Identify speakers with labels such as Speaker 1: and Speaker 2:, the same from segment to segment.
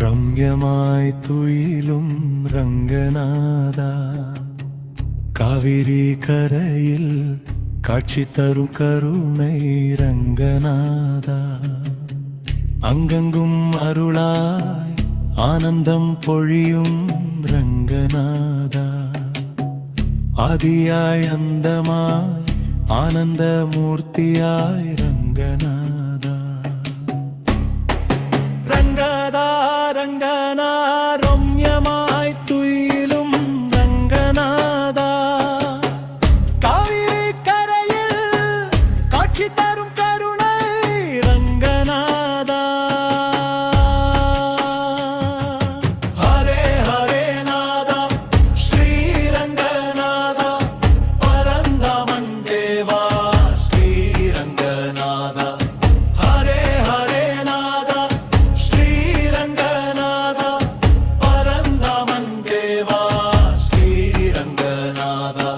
Speaker 1: ரம்யமாய் துயிலும் ரங்கநாதா, காவிரி கரையில் காட்சி தரும் கருணை ரங்கநாதா, அங்கங்கும் அருளாய் ஆனந்தம் பொழியும் ரங்கநாதா, ஆதியாய் அந்தமாய் ஆனந்த மூர்த்தியாய் ரங்கநாதா. ரங்கதா ரங்கனா ரம்யமாய் துயிலும் ரங்கநாதா, காவிரி கரையில் காட்சி தரும் கருணை ரங்கநாதா. ஹரே ஹரே நாதா ஸ்ரீரங்கநாதா, பரந்தாமன் தேவா ஸ்ரீரங்கநாதா. ஹரே ஹரே நாதா ஸ்ரீரங்கநாதா, பரந்தாமன் தேவா ஸ்ரீரங்கநாதா.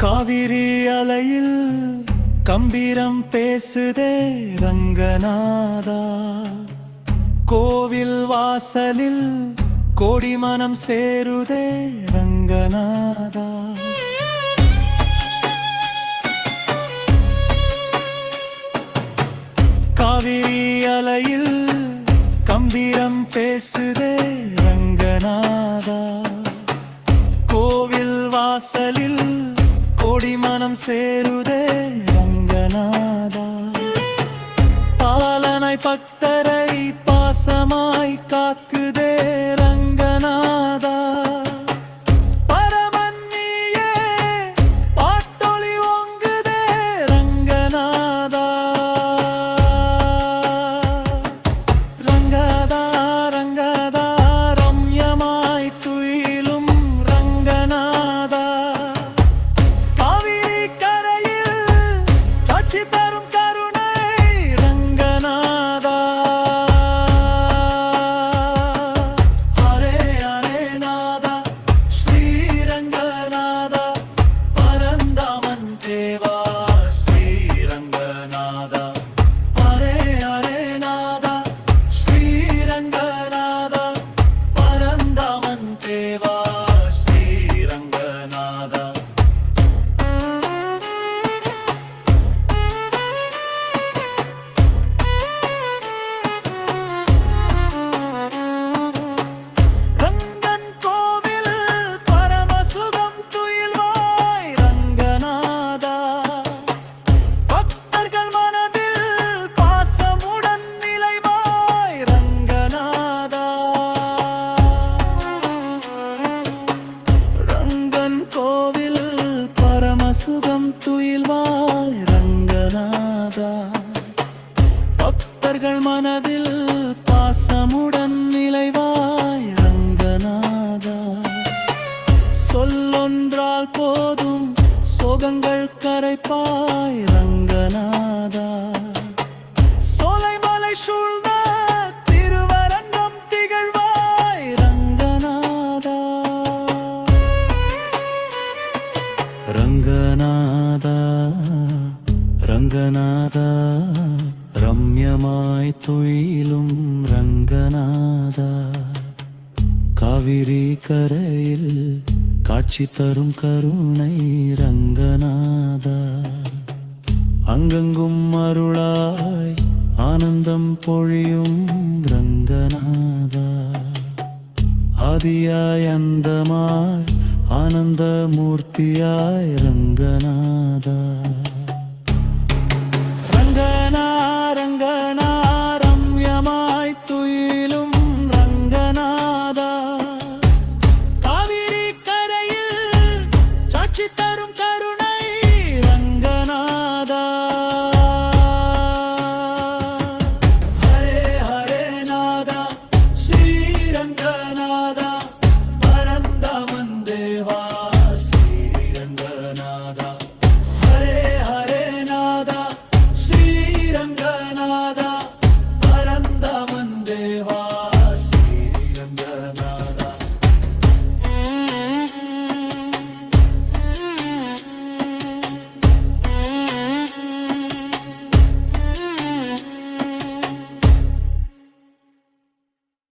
Speaker 1: காவிரி அலையில் கம்பீரம் பேசுதே ரங்கநாதா, கோவில் வாசலில் கோடி மனம் சேருதே ரங்கநாதா. காவிரி அலையில் கம்பீரம் பேசுதே ரங்கநாதா, கோவில் வாசலில் கோடி மனம் சேருதே ரங்கநாதா. பாலனை பக்தரை பாசமாய் காக்குதே ரங்கநாதா, பரமன் நீயே பாட்டொலி ஓங்குதே ரங்கநாதா. ரங்கதா ரங்கதா ரம்யமாய் துயிலும் ரங்கநாதா, காவிரி கரையில் காட்சி தரும் கருணை ரங்கநாதா. ஹரே ஹரே நாதா ஸ்ரீரங்கநாதா, பரந்தாமன் தேவா ஸ்ரீரங்கநாதா. ஹரே ஹரே நாதா ஸ்ரீரங்கநாதா, பரந்தாமன் தேவா ஸ்ரீரங்கநாதா. ரங்கன் கோவில் பரமசுகம் துயில்வாய் ரங்கநாதா, பக்தர்கள் மனதில் பாசமுடன் நிலைவாய் ரங்கநாதா. ரங்கன் கோவில் பரமசுகம் துயில்வாய் ரங்கநாதா, பக்தர்கள் மனதில் பாசமுடன் நிலைவாய் ரங்கநாதா. சொல்லொன்றால் போதும் சோகங்கள் கரைப்பாய் ரங்கநாதா, சோலைமலை சூழ்ந்த திருவரங்கம் திகழ்வாய் ரங்கநாதா. ரங்கநாதா ரங்கநாதா ரம்யமாய் துயிலும் ரங்கநாதா, காவிரி கரையில் காட்சி தரும் கருணை ரங்கநாதா, அங்கங்கும் அருளாய் ஆனந்தம் பொழியும் ரங்கநாதா, ஆதியாய் அந்தமாய் ஆனந்த மூர்த்தியாய் ரங்கநாதா.